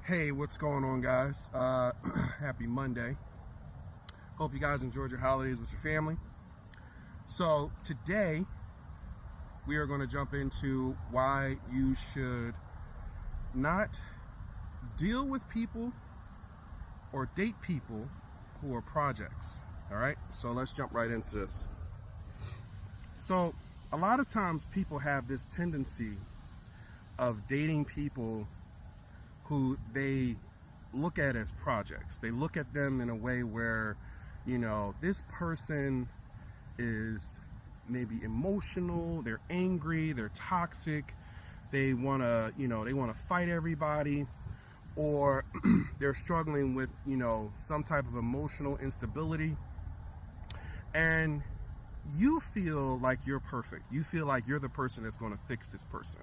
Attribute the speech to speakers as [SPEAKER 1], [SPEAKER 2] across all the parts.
[SPEAKER 1] Hey, what's going on, guys? Happy Monday. Hope you guys enjoyed your holidays with your family. So today we are going to jump into why you should not deal with people or date people who are projects. All right, so let's jump right into this. So a lot of times people have this tendency of dating people who they look at as projects. They look at them in a way where, this person is maybe emotional, they're angry, they're toxic, they want to fight everybody, or they're struggling with, some type of emotional instability. And you feel like you're perfect. You feel like you're the person that's going to fix this person.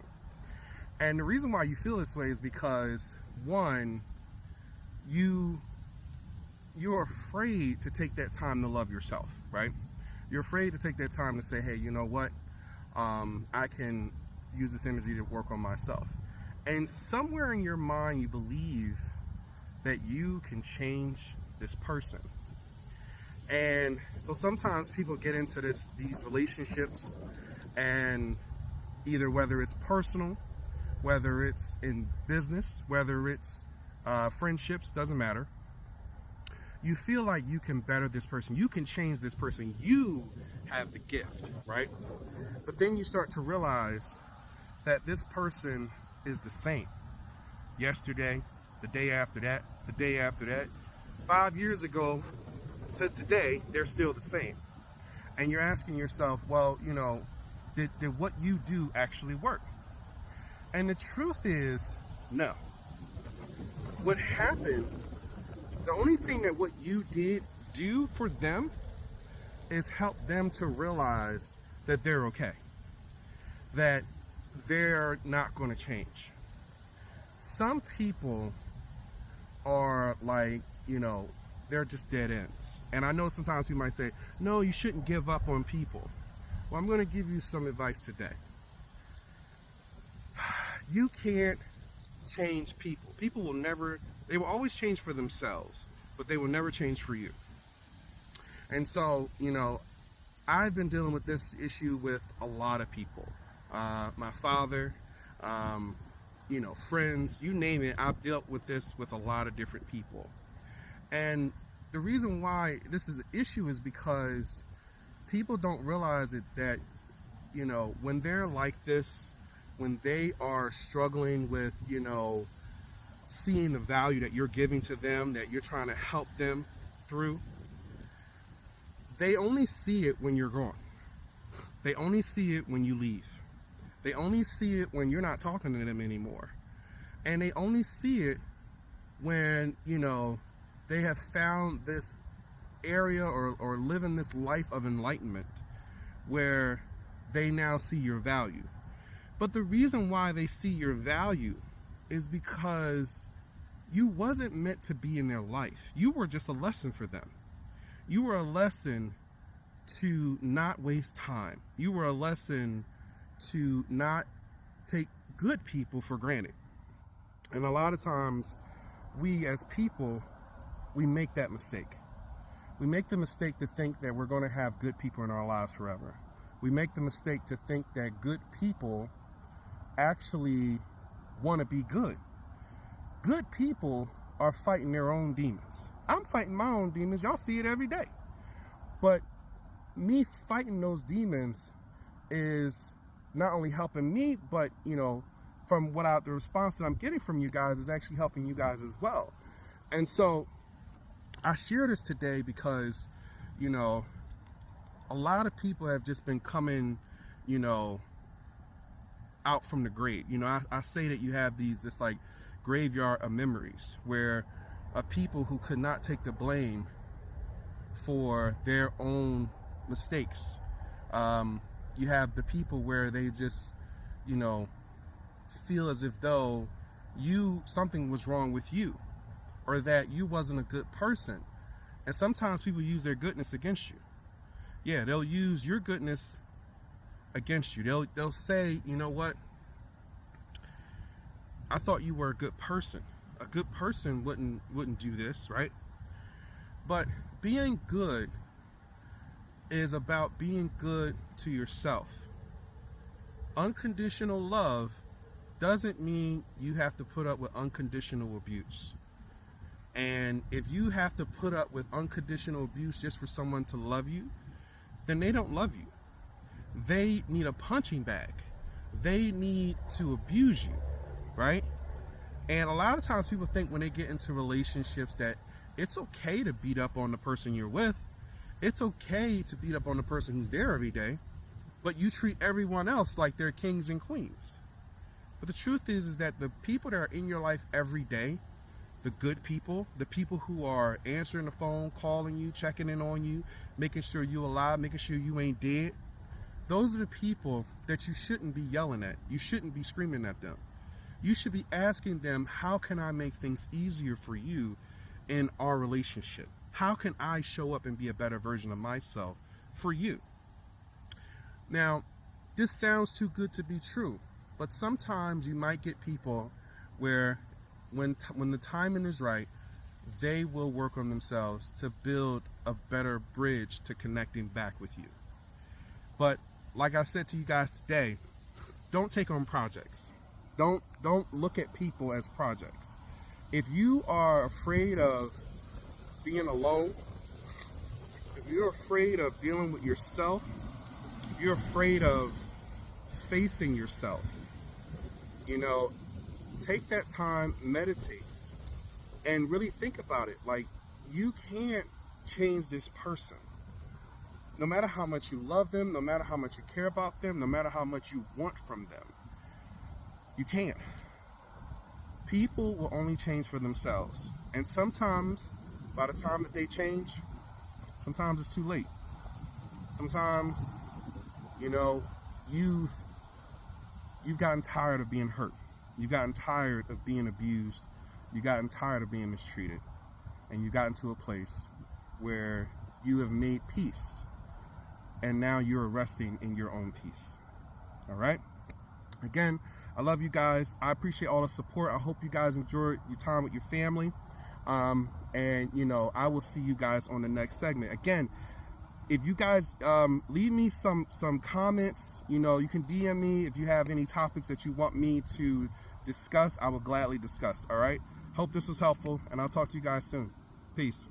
[SPEAKER 1] And the reason why you feel this way is because, one, you're afraid to take that time to love yourself, right? You're afraid to take that time to say, hey, you know what? I can use this energy to work on myself. And somewhere in your mind, you believe that you can change this person. And so sometimes people get into these relationships, and either whether it's personal, whether it's in business, whether it's friendships, doesn't matter. You feel like you can better this person. You can change this person. You have the gift, right? But then you start to realize that this person is the same. Yesterday, the day after that, the day after that, 5 years ago to today, they're still the same. And you're asking yourself, well, did what you do actually work? And the truth is, no. What happened, the only thing that what you did do for them is help them to realize that they're okay, that they're not going to change. Some people are like, they're just dead ends. And I know sometimes people might say, no, you shouldn't give up on people. Well, I'm going to give you some advice today. You can't change people. People they will always change for themselves, but they will never change for you. And so, I've been dealing with this issue with a lot of people. My father, friends, you name it, I've dealt with this with a lot of different people. And the reason why this is an issue is because people don't realize that, when they're like this, when they are struggling with, seeing the value that you're giving to them, that you're trying to help them through, they only see it when you're gone. They only see it when you leave. They only see it when you're not talking to them anymore. And they only see it when, they have found this area or live in this life of enlightenment where they now see your value. But the reason why they see your value is because you wasn't meant to be in their life. You were just a lesson for them. You were a lesson to not waste time. You were a lesson to not take good people for granted. And a lot of times, we as people, we make that mistake. We make the mistake to think that we're going to have good people in our lives forever. We make the mistake to think that good people actually want to be good. Good people are fighting their own demons. I'm fighting my own demons. Y'all see it every day. But me fighting those demons is not only helping me, but, from the response that I'm getting from you guys is actually helping you guys as well. And so I share this today because, a lot of people have just been coming, out from the grave. I say that you have this like graveyard of memories where of people who could not take the blame for their own mistakes. You have the people where they just, feel as if though something was wrong with you, or that you wasn't a good person. And sometimes people use their goodness against you. Yeah, they'll use your goodness against you. They'll say, you know what? I thought you were a good person. a good person wouldn't do this, right? But being good is about being good to yourself. Unconditional love doesn't mean you have to put up with unconditional abuse. And if you have to put up with unconditional abuse just for someone to love you, then they don't love you. They need a punching bag. They need to abuse you, right? And a lot of times people think when they get into relationships that it's okay to beat up on the person you're with. It's okay to beat up on the person who's there every day, but you treat everyone else like they're kings and queens. But the truth is that the people that are in your life every day, the good people, the people who are answering the phone, calling you, checking in on you, making sure you're alive, making sure you ain't dead, those are the people that you shouldn't be yelling at. You shouldn't be screaming at them. You should be asking them, how can I make things easier for you in our relationship? How can I show up and be a better version of myself for you? Now, this sounds too good to be true, but sometimes you might get people where when the timing is right, they will work on themselves to build a better bridge to connecting back with you. But like I said to you guys today, don't take on projects. Don't look at people as projects. If you are afraid of being alone, if you're afraid of dealing with yourself, if you're afraid of facing yourself, take that time, meditate, and really think about it. Like, you can't change this person. No matter how much you love them, no matter how much you care about them, no matter how much you want from them, you can't. People will only change for themselves. And sometimes, by the time that they change, sometimes it's too late. Sometimes, you've gotten tired of being hurt. You've gotten tired of being abused. You've gotten tired of being mistreated. And you've gotten to a place where you have made peace. And now you're resting in your own peace. All right? Again, I love you guys. I appreciate all the support. I hope you guys enjoyed your time with your family. And I will see you guys on the next segment. Again, if you guys leave me some comments, you can DM me if you have any topics that you want me to discuss. I will gladly discuss. All right. Hope this was helpful, and I'll talk to you guys soon. Peace.